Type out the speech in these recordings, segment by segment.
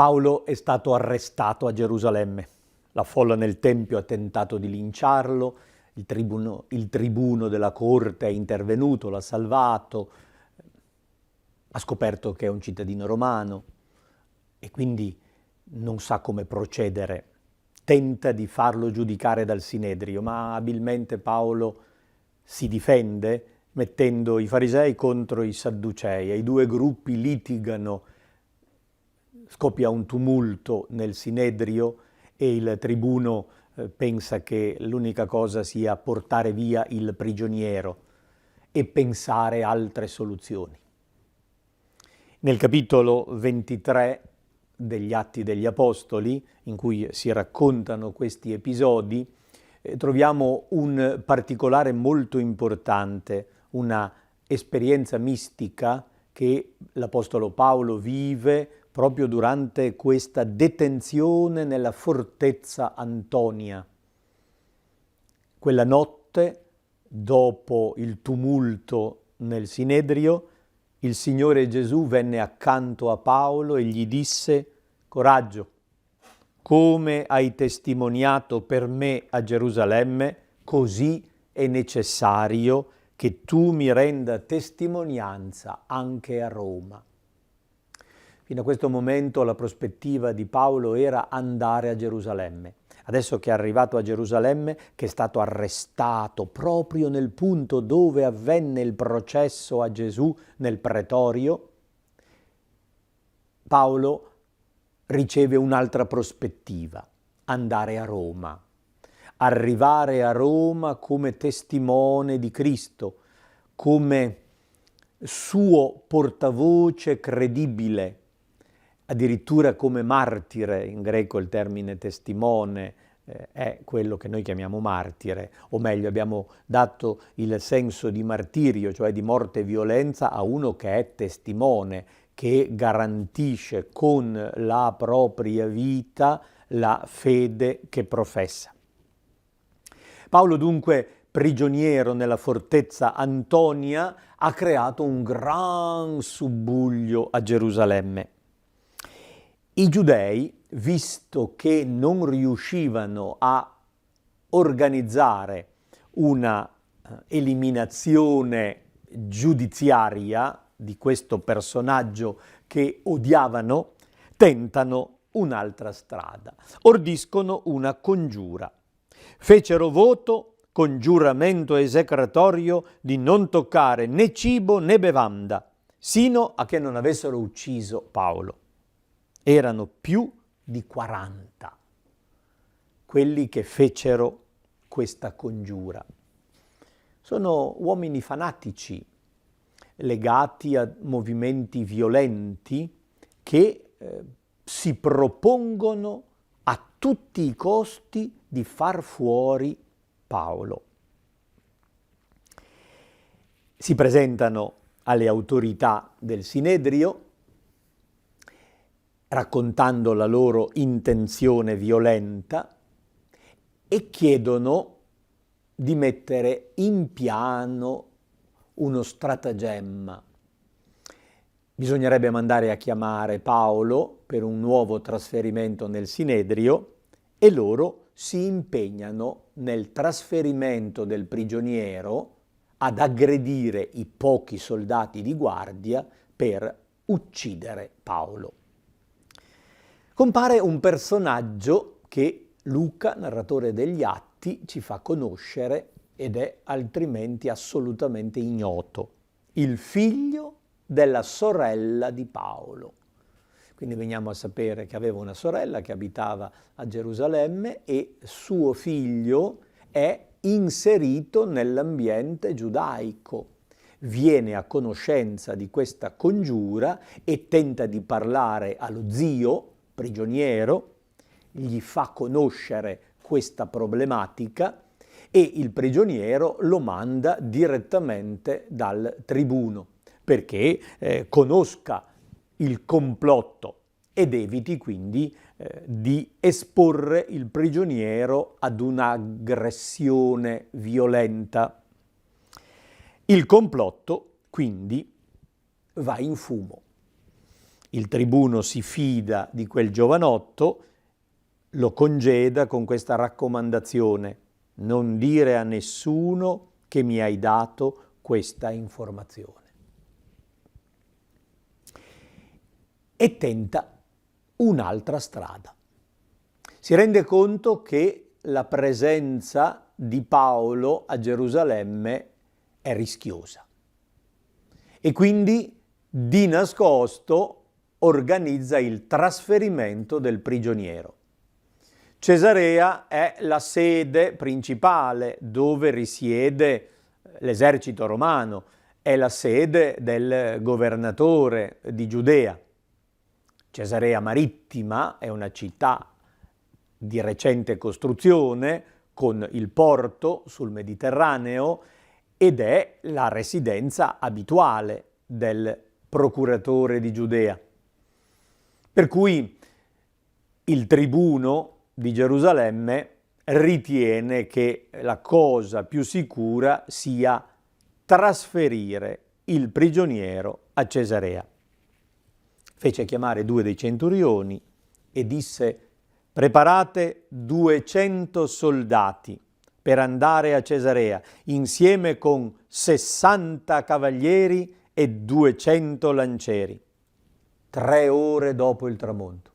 Paolo è stato arrestato a Gerusalemme. La folla nel Tempio ha tentato di linciarlo, il tribuno della corte è intervenuto, l'ha salvato, ha scoperto che è un cittadino romano e quindi non sa come procedere. Tenta di farlo giudicare dal Sinedrio, ma abilmente Paolo si difende mettendo i farisei contro i sadducei e i due gruppi litigano. Scoppia un tumulto nel Sinedrio e il tribuno pensa che l'unica cosa sia portare via il prigioniero e pensare altre soluzioni. Nel capitolo 23 degli Atti degli Apostoli, in cui si raccontano questi episodi, troviamo un particolare molto importante, una esperienza mistica che l'Apostolo Paolo vive proprio durante questa detenzione nella fortezza Antonia. Quella notte, dopo il tumulto nel Sinedrio, il Signore Gesù venne accanto a Paolo e gli disse: «Coraggio, come hai testimoniato per me a Gerusalemme, così è necessario che tu mi renda testimonianza anche a Roma». Fino a questo momento la prospettiva di Paolo era andare a Gerusalemme. Adesso che è arrivato a Gerusalemme, che è stato arrestato proprio nel punto dove avvenne il processo a Gesù, nel pretorio, Paolo riceve un'altra prospettiva: andare a Roma. Arrivare a Roma come testimone di Cristo, come suo portavoce credibile, addirittura come martire. In greco il termine testimone è quello che noi chiamiamo martire, o meglio abbiamo dato il senso di martirio, cioè di morte e violenza, a uno che è testimone, che garantisce con la propria vita la fede che professa. Paolo dunque, prigioniero nella fortezza Antonia, ha creato un gran subbuglio a Gerusalemme. I giudei, visto che non riuscivano a organizzare una eliminazione giudiziaria di questo personaggio che odiavano, tentano un'altra strada. Ordiscono una congiura. Fecero voto con giuramento esecratorio di non toccare né cibo né bevanda, sino a che non avessero ucciso Paolo. Erano più di 40 quelli che fecero questa congiura. Sono uomini fanatici, legati a movimenti violenti che si propongono a tutti i costi di far fuori Paolo. Si presentano alle autorità del Sinedrio raccontando la loro intenzione violenta e chiedono di mettere in piano uno stratagemma. Bisognerebbe mandare a chiamare Paolo per un nuovo trasferimento nel Sinedrio e loro si impegnano nel trasferimento del prigioniero ad aggredire i pochi soldati di guardia per uccidere Paolo. Compare un personaggio che Luca, narratore degli Atti, ci fa conoscere ed è altrimenti assolutamente ignoto: il figlio della sorella di Paolo. Quindi veniamo a sapere che aveva una sorella che abitava a Gerusalemme e suo figlio è inserito nell'ambiente giudaico. Viene a conoscenza di questa congiura e tenta di parlare allo zio prigioniero, gli fa conoscere questa problematica e il prigioniero lo manda direttamente dal tribuno perché conosca il complotto ed eviti quindi di esporre il prigioniero ad un'aggressione violenta. Il complotto quindi va in fumo. Il tribuno si fida di quel giovanotto, lo congeda con questa raccomandazione: non dire a nessuno che mi hai dato questa informazione. E tenta un'altra strada. Si rende conto che la presenza di Paolo a Gerusalemme è rischiosa e quindi di nascosto organizza il trasferimento del prigioniero. Cesarea è la sede principale dove risiede l'esercito romano, è la sede del governatore di Giudea. Cesarea Marittima è una città di recente costruzione con il porto sul Mediterraneo ed è la residenza abituale del procuratore di Giudea. Per cui il tribuno di Gerusalemme ritiene che la cosa più sicura sia trasferire il prigioniero a Cesarea. Fece chiamare 2 dei centurioni e disse: preparate 200 soldati per andare a Cesarea, insieme con 60 cavalieri e 200 lancieri. 3 ore dopo il tramonto.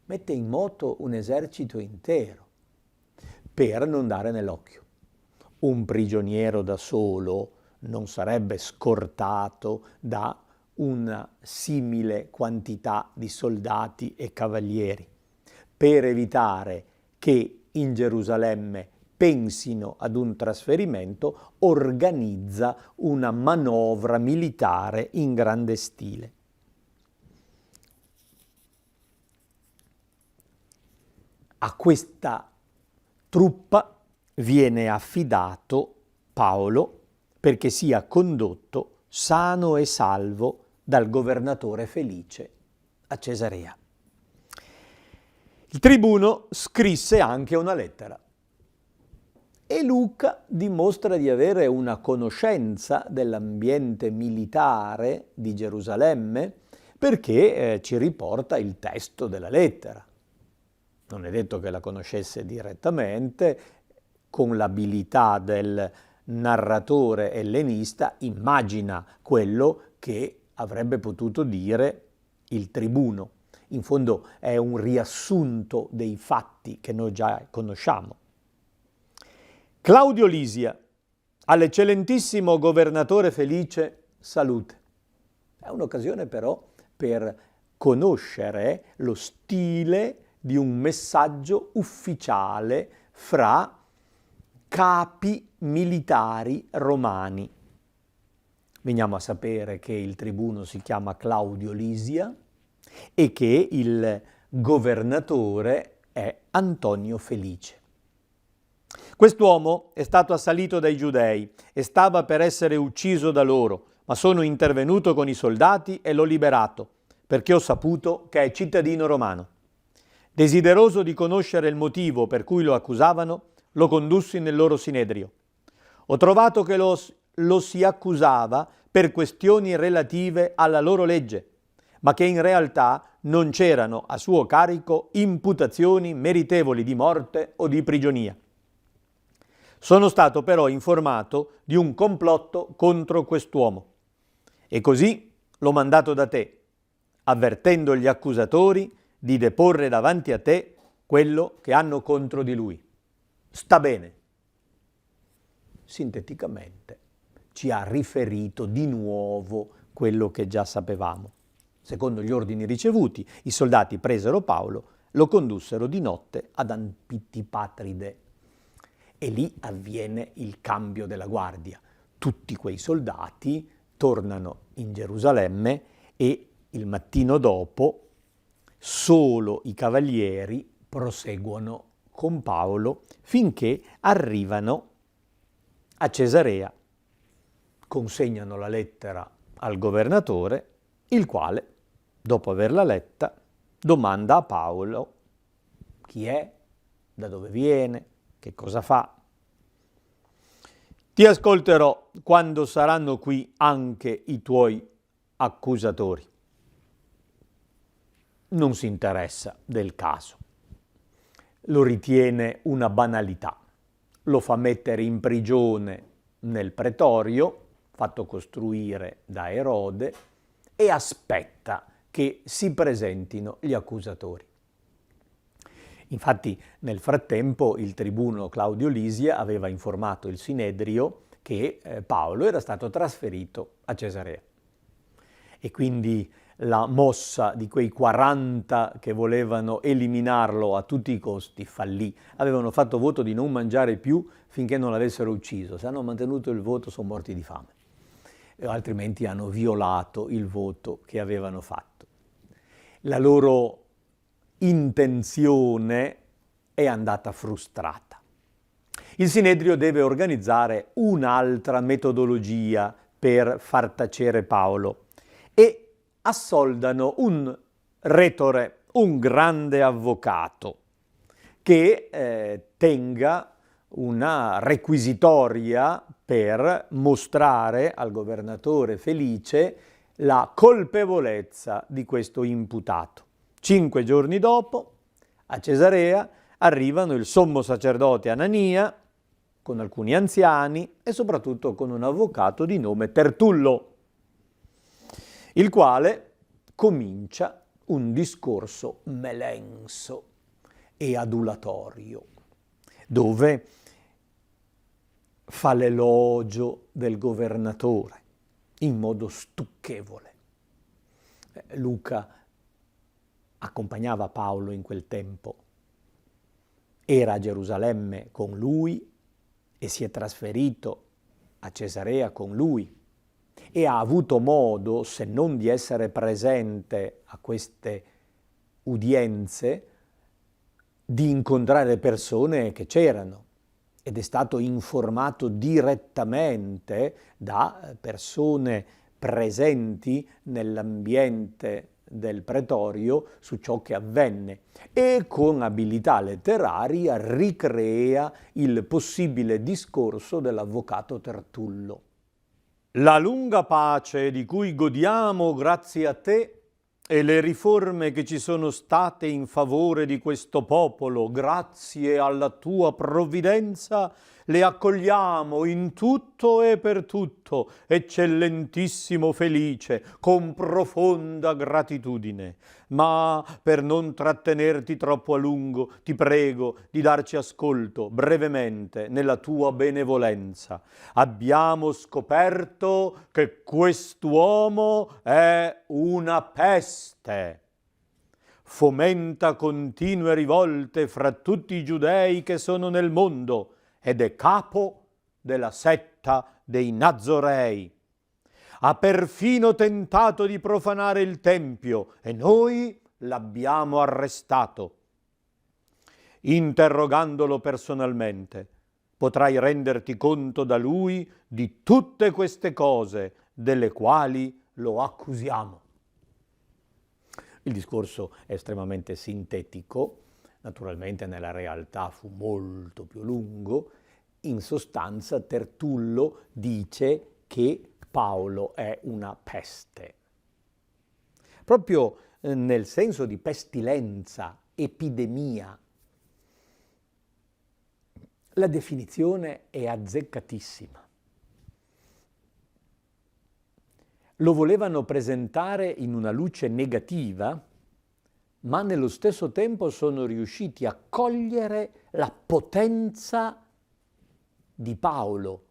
Mette in moto un esercito intero per non dare nell'occhio. Un prigioniero da solo non sarebbe scortato da una simile quantità di soldati e cavalieri. Per evitare che in Gerusalemme pensino ad un trasferimento, organizza una manovra militare in grande stile. A questa truppa viene affidato Paolo perché sia condotto sano e salvo dal governatore Felice a Cesarea. Il tribuno scrisse anche una lettera e Luca dimostra di avere una conoscenza dell'ambiente militare di Gerusalemme perché ci riporta il testo della lettera. Non è detto che la conoscesse direttamente, con l'abilità del narratore ellenista immagina quello che avrebbe potuto dire il tribuno. In fondo è un riassunto dei fatti che noi già conosciamo. Claudio Lisia, all'eccellentissimo governatore Felice, salute. È un'occasione però per conoscere lo stile di un messaggio ufficiale fra capi militari romani. Veniamo a sapere che il tribuno si chiama Claudio Lisia e che il governatore è Antonio Felice. Quest'uomo è stato assalito dai giudei e stava per essere ucciso da loro, ma sono intervenuto con i soldati e l'ho liberato, perché ho saputo che è cittadino romano. Desideroso di conoscere il motivo per cui lo accusavano, lo condussi nel loro sinedrio. Ho trovato che lo si accusava per questioni relative alla loro legge, ma che in realtà non c'erano a suo carico imputazioni meritevoli di morte o di prigionia. Sono stato però informato di un complotto contro quest'uomo e così l'ho mandato da te, avvertendo gli accusatori di deporre davanti a te quello che hanno contro di lui. Sta bene. Sinteticamente ci ha riferito di nuovo quello che già sapevamo. Secondo gli ordini ricevuti, i soldati presero Paolo, lo condussero di notte ad Antipatride e lì avviene il cambio della guardia. Tutti quei soldati tornano in Gerusalemme e il mattino dopo solo i cavalieri proseguono con Paolo finché arrivano a Cesarea. Consegnano la lettera al governatore, il quale, dopo averla letta, domanda a Paolo chi è, da dove viene, che cosa fa. Ti ascolterò quando saranno qui anche i tuoi accusatori. non si interessa del caso, lo ritiene una banalità, lo fa mettere in prigione nel pretorio, fatto costruire da Erode, e aspetta che si presentino gli accusatori. Infatti, nel frattempo, il tribuno Claudio Lisia aveva informato il Sinedrio che Paolo era stato trasferito a Cesarea. E quindi la mossa di quei 40 che volevano eliminarlo a tutti i costi fallì. Avevano fatto voto di non mangiare più finché non l'avessero ucciso. Se hanno mantenuto il voto sono morti di fame. Altrimenti hanno violato il voto che avevano fatto. La loro intenzione è andata frustrata. Il Sinedrio deve organizzare un'altra metodologia per far tacere Paolo e assoldano un retore, un grande avvocato, che tenga una requisitoria per mostrare al governatore Felice la colpevolezza di questo imputato. 5 giorni dopo, a Cesarea, arrivano il sommo sacerdote Anania, con alcuni anziani e soprattutto con un avvocato di nome Tertullo, il quale comincia un discorso melenso e adulatorio, dove fa l'elogio del governatore in modo stucchevole. Luca accompagnava Paolo in quel tempo, era a Gerusalemme con lui e si è trasferito a Cesarea con lui e ha avuto modo, se non di essere presente a queste udienze, di incontrare persone che c'erano ed è stato informato direttamente da persone presenti nell'ambiente del pretorio su ciò che avvenne e con abilità letteraria ricrea il possibile discorso dell'avvocato Tertullo. La lunga pace di cui godiamo grazie a te e le riforme che ci sono state in favore di questo popolo, grazie alla tua provvidenza, le accogliamo in tutto e per tutto, eccellentissimo Felice, con profonda gratitudine. Ma per non trattenerti troppo a lungo, ti prego di darci ascolto brevemente nella tua benevolenza. Abbiamo scoperto che quest'uomo è una peste. Fomenta continue rivolte fra tutti i giudei che sono nel mondo ed è capo della setta dei Nazorei. Ha perfino tentato di profanare il Tempio e noi l'abbiamo arrestato. Interrogandolo personalmente, potrai renderti conto da lui di tutte queste cose delle quali lo accusiamo. Il discorso è estremamente sintetico, naturalmente nella realtà fu molto più lungo. In sostanza Tertullo dice che Paolo è una peste. Proprio nel senso di pestilenza, epidemia. La definizione è azzeccatissima. Lo volevano presentare in una luce negativa, ma nello stesso tempo sono riusciti a cogliere la potenza di Paolo,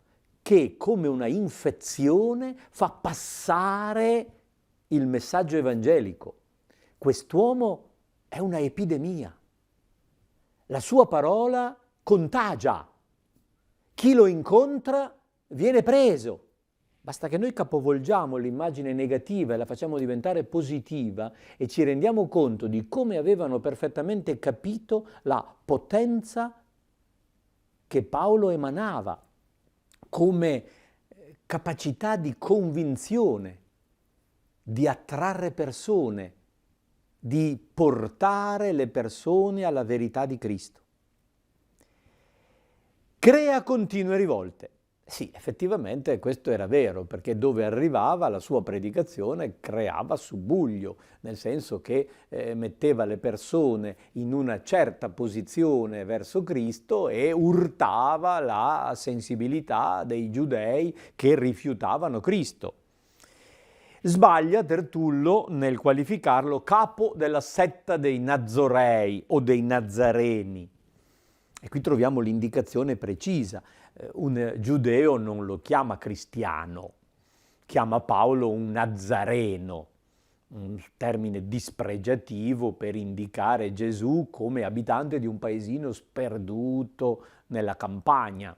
che come una infezione fa passare il messaggio evangelico. Quest'uomo è una epidemia. La sua parola contagia. Chi lo incontra viene preso. Basta che noi capovolgiamo l'immagine negativa e la facciamo diventare positiva e ci rendiamo conto di come avevano perfettamente capito la potenza che Paolo emanava come capacità di convinzione, di attrarre persone, di portare le persone alla verità di Cristo. Crea continue rivolte. Sì, effettivamente questo era vero, perché dove arrivava la sua predicazione creava subbuglio, nel senso che metteva le persone in una certa posizione verso Cristo e urtava la sensibilità dei giudei che rifiutavano Cristo. Sbaglia Tertullo nel qualificarlo capo della setta dei Nazorei o dei Nazareni. E qui troviamo l'indicazione precisa. Un giudeo non lo chiama cristiano, chiama Paolo un Nazareno, un termine dispregiativo per indicare Gesù come abitante di un paesino sperduto nella campagna.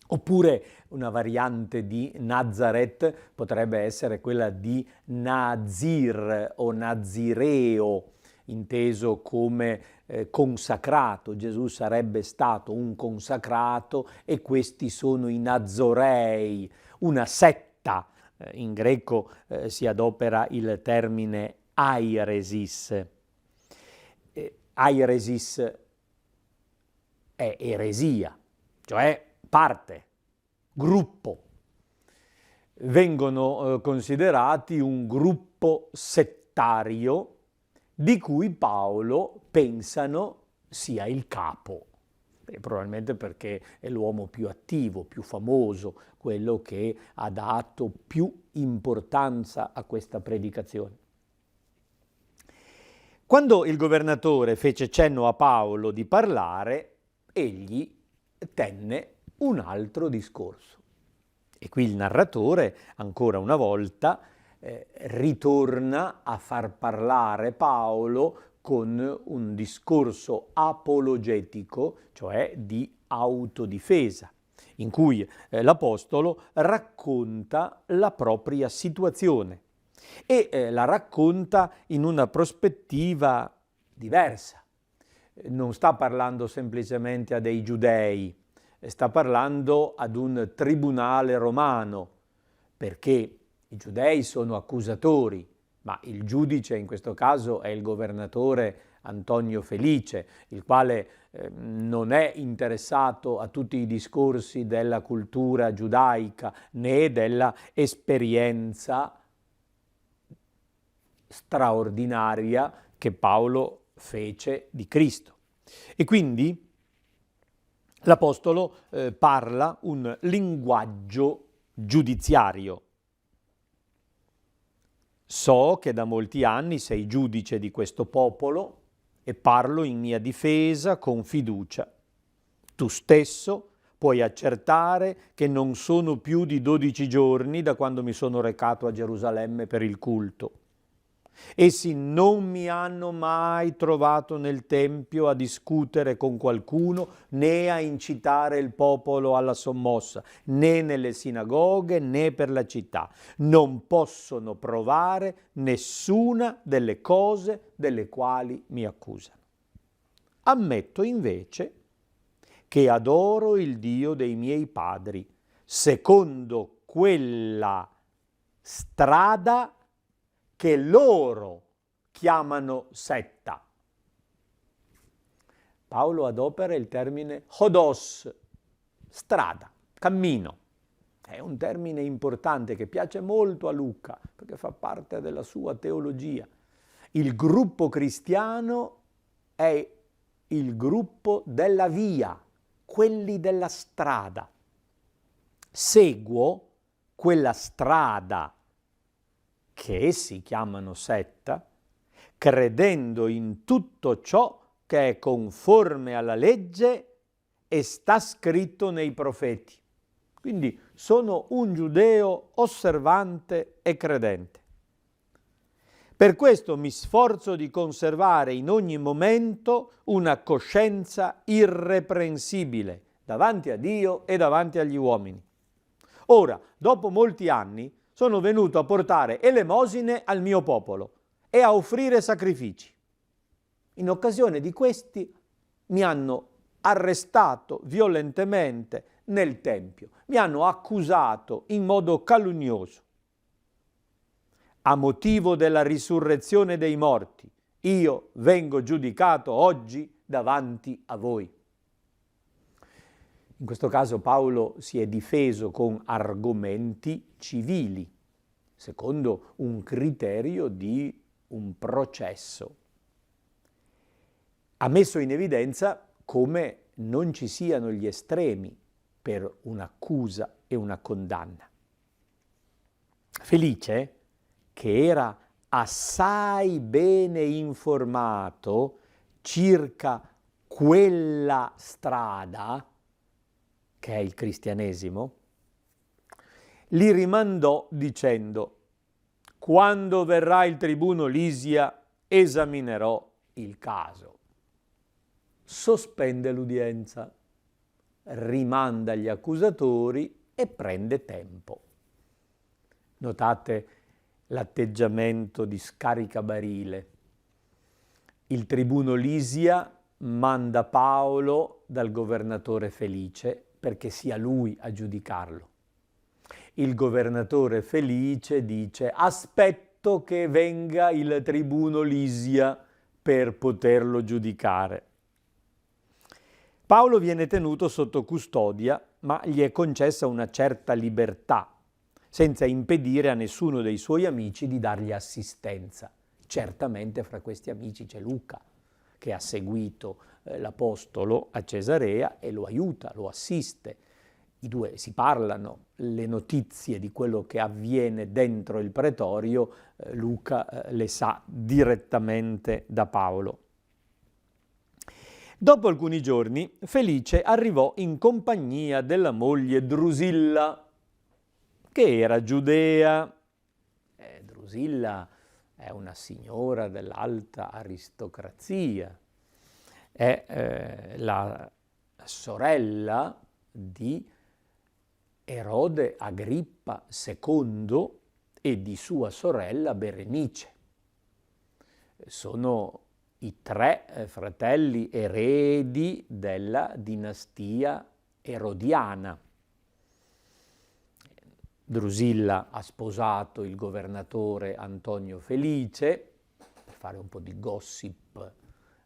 Oppure una variante di Nazareth potrebbe essere quella di Nazir o Nazireo, inteso come consacrato. Gesù sarebbe stato un consacrato e questi sono i Nazorei, una setta. In greco si adopera il termine airesis. Airesis è eresia, cioè parte, gruppo. Vengono considerati un gruppo settario di cui Paolo pensano sia il capo, probabilmente perché è l'uomo più attivo, più famoso, quello che ha dato più importanza a questa predicazione. Quando il governatore fece cenno a Paolo di parlare, egli tenne un altro discorso. E qui il narratore, ancora una volta, ritorna a far parlare Paolo con un discorso apologetico, cioè di autodifesa, in cui l'Apostolo racconta la propria situazione e la racconta in una prospettiva diversa. Non sta parlando semplicemente a dei giudei, sta parlando ad un tribunale romano, perché i giudei sono accusatori, ma il giudice in questo caso è il governatore Antonio Felice, il quale non è interessato a tutti i discorsi della cultura giudaica né della esperienza straordinaria che Paolo fece di Cristo. E quindi l'Apostolo parla un linguaggio giudiziario. So che da molti anni sei giudice di questo popolo e parlo in mia difesa con fiducia. Tu stesso puoi accertare che non sono più di 12 giorni da quando mi sono recato a Gerusalemme per il culto. Essi non mi hanno mai trovato nel Tempio a discutere con qualcuno né a incitare il popolo alla sommossa, né nelle sinagoghe né per la città. Non possono provare nessuna delle cose delle quali mi accusano. Ammetto invece che adoro il Dio dei miei padri, secondo quella strada che loro chiamano setta. Paolo adopera il termine hodos, strada, cammino. È un termine importante che piace molto a Luca, perché fa parte della sua teologia. Il gruppo cristiano è il gruppo della via, quelli della strada. Seguo quella strada che essi chiamano setta, credendo in tutto ciò che è conforme alla legge e sta scritto nei profeti. Quindi sono un giudeo osservante e credente. Per questo mi sforzo di conservare in ogni momento una coscienza irreprensibile davanti a Dio e davanti agli uomini. Ora, dopo molti anni, sono venuto a portare elemosine al mio popolo e a offrire sacrifici. In occasione di questi mi hanno arrestato violentemente nel Tempio, mi hanno accusato in modo calunnoso. A motivo della risurrezione dei morti, io vengo giudicato oggi davanti a voi. In questo caso Paolo si è difeso con argomenti civili, secondo un criterio di un processo. Ha messo in evidenza come non ci siano gli estremi per un'accusa e una condanna. Felice, che era assai bene informato circa quella strada, che è il cristianesimo, li rimandò dicendo: quando verrà il tribuno Lisia, esaminerò il caso. Sospende l'udienza, rimanda gli accusatori e prende tempo. Notate l'atteggiamento di scaricabarile. Il tribuno Lisia manda Paolo dal governatore Felice perché sia lui a giudicarlo. Il governatore Felice dice: aspetto che venga il tribuno Lisia per poterlo giudicare. Paolo viene tenuto sotto custodia, ma gli è concessa una certa libertà, senza impedire a nessuno dei suoi amici di dargli assistenza. Certamente fra questi amici c'è Luca, che ha seguito l'Apostolo a Cesarea e lo aiuta, lo assiste. I due si parlano, le notizie di quello che avviene dentro il pretorio, Luca le sa direttamente da Paolo. Dopo alcuni giorni, Felice arrivò in compagnia della moglie Drusilla, che era giudea. Drusilla è una signora dell'alta aristocrazia, è la sorella di Erode Agrippa II e di sua sorella Berenice. Sono i tre fratelli eredi della dinastia erodiana. Drusilla ha sposato il governatore Antonio Felice, per fare un po' di gossip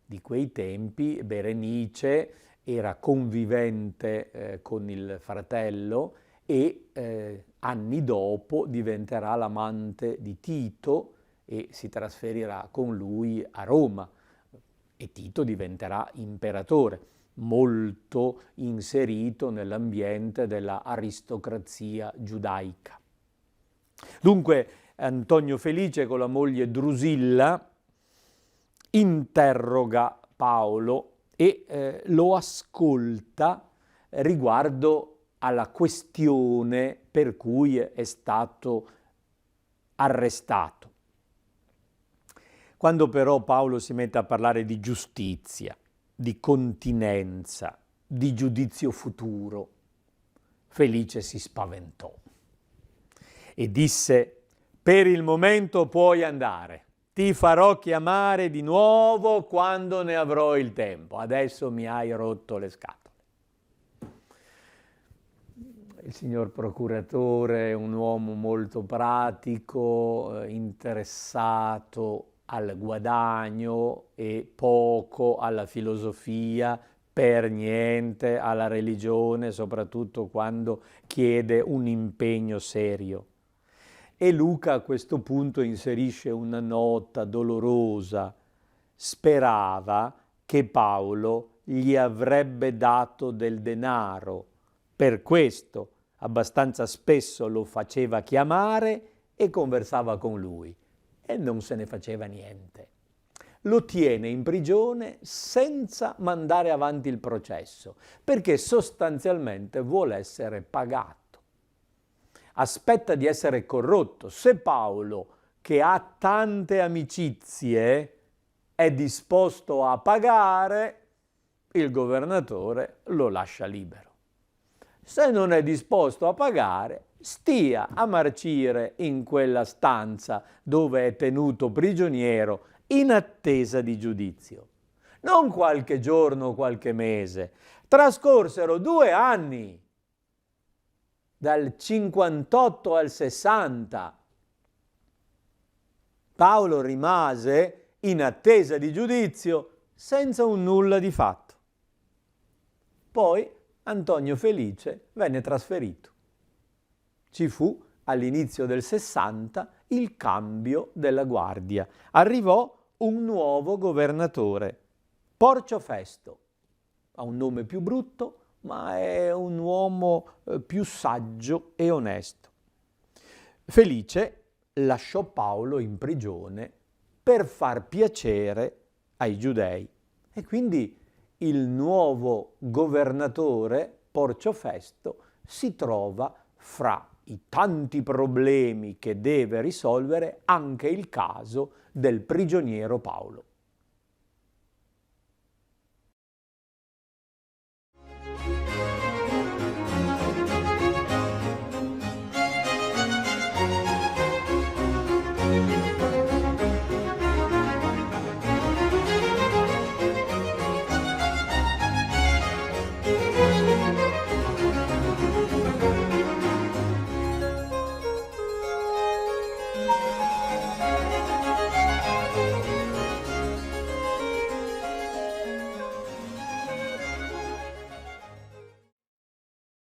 di quei tempi. Berenice era convivente con il fratello e anni dopo diventerà l'amante di Tito e si trasferirà con lui a Roma. E Tito diventerà imperatore, molto inserito nell'ambiente della aristocrazia giudaica. Dunque Antonio Felice con la moglie Drusilla interroga Paolo e lo ascolta riguardo alla questione per cui è stato arrestato. Quando però Paolo si mette a parlare di giustizia, di continenza, di giudizio futuro, Felice si spaventò e disse: per il momento puoi andare, ti farò chiamare di nuovo quando ne avrò il tempo, adesso mi hai rotto le scatole. Il signor procuratore è un uomo molto pratico, interessato al guadagno e poco alla filosofia, per niente alla religione, soprattutto quando chiede un impegno serio. E Luca a questo punto inserisce una nota dolorosa. Sperava che Paolo gli avrebbe dato del denaro. Per questo abbastanza spesso lo faceva chiamare e conversava con lui. E non se ne faceva niente. Lo tiene in prigione senza mandare avanti il processo, perché sostanzialmente vuole essere pagato. Aspetta di essere corrotto. Se Paolo, che ha tante amicizie, è disposto a pagare, il governatore lo lascia libero. Se non è disposto a pagare, stia a marcire in quella stanza dove è tenuto prigioniero in attesa di giudizio. Non qualche giorno o qualche mese, trascorsero 2 anni, dal 58 al 60. Paolo rimase in attesa di giudizio senza un nulla di fatto. Poi Antonio Felice venne trasferito. Ci fu all'inizio del 60 il cambio della guardia. Arrivò un nuovo governatore, Porcio Festo. Ha un nome più brutto, ma è un uomo più saggio e onesto. Felice lasciò Paolo in prigione per far piacere ai giudei e quindi il nuovo governatore, Porcio Festo, si trova fra i tanti problemi che deve risolvere anche il caso del prigioniero Paolo.